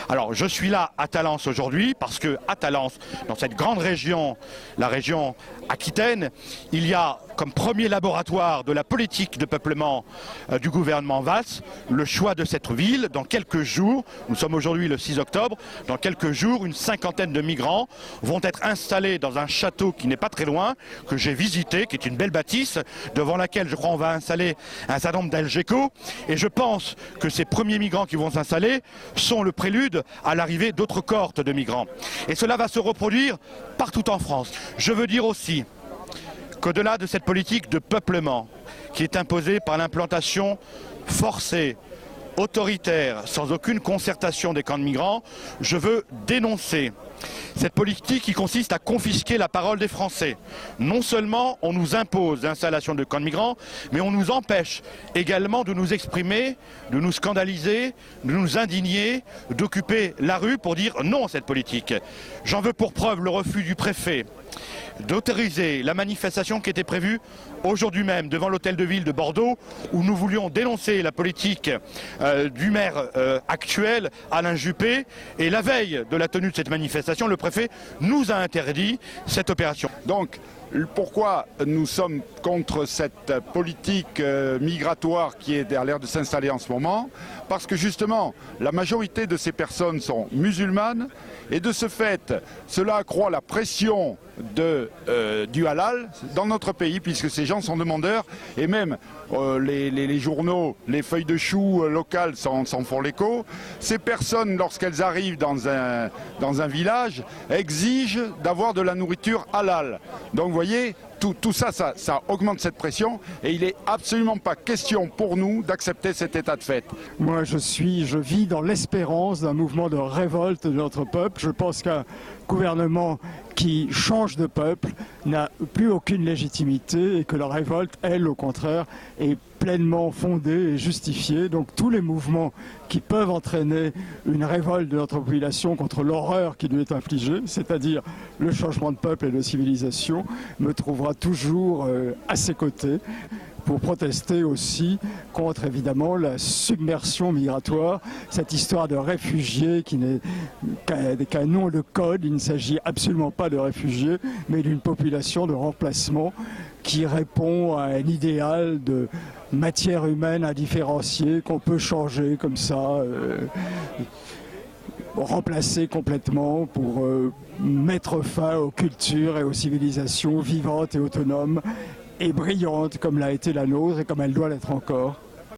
Alors je suis là à Talence aujourd'hui parce que à Talence, dans cette grande région, la région Aquitaine, il y a comme premier laboratoire de la politique de peuplement du gouvernement Valls, le choix de cette ville. Dans quelques jours, nous sommes aujourd'hui le 6 octobre, dans quelques jours, une cinquantaine de migrants vont être installés dans un château qui n'est pas très loin, que j'ai visité, qui est une belle bâtisse, devant laquelle je crois on va installer un certain nombre d'Algeco. Et je pense que ces premiers migrants qui vont s'installer sont le prélude à l'arrivée d'autres cohortes de migrants. Et cela va se reproduire partout en France. Je veux dire aussi qu'au-delà de cette politique de peuplement qui est imposée par l'implantation forcée, autoritaire, sans aucune concertation des camps de migrants, je veux dénoncer cette politique qui consiste à confisquer la parole des Français. Non seulement on nous impose l'installation de camps de migrants, mais on nous empêche également de nous exprimer, de nous scandaliser, de nous indigner, d'occuper la rue pour dire non à cette politique. J'en veux pour preuve le refus du préfet d'autoriser la manifestation qui était prévue aujourd'hui même devant l'hôtel de ville de Bordeaux, où nous voulions dénoncer la politique du maire actuel, Alain Juppé, et la veille de la tenue de cette manifestation, le préfet nous a interdit cette opération. Donc, pourquoi nous sommes contre cette politique migratoire qui est à l'air de s'installer en ce moment? Parce que justement, la majorité de ces personnes sont musulmanes et de ce fait, cela accroît la pression du halal dans notre pays puisque ces gens sont demandeurs et même les journaux, les feuilles de chou locales s'en font l'écho. Ces personnes, lorsqu'elles arrivent dans un village, exigent d'avoir de la nourriture halal. Donc vous voyez, tout ça augmente cette pression et il n'est absolument pas question pour nous d'accepter cet état de fait. Moi je vis dans l'espérance d'un mouvement de révolte de notre peuple. Je pense qu'un gouvernement qui change de peuple n'a plus aucune légitimité et que la révolte, elle, au contraire, est pleinement fondée et justifiée. Donc tous les mouvements qui peuvent entraîner une révolte de notre population contre l'horreur qui lui est infligée, c'est-à-dire le changement de peuple et de civilisation, me trouvera toujours à ses côtés pour protester aussi contre évidemment la submersion migratoire, cette histoire de réfugiés qui n'est qu'un nom de code. Il ne s'agit absolument pas de réfugiés, mais d'une population de remplacement qui répond à un idéal de matière humaine indifférenciée qu'on peut changer comme ça, remplacer complètement pour mettre fin aux cultures et aux civilisations vivantes et autonomes et brillante comme l'a été la nôtre et comme elle doit l'être encore.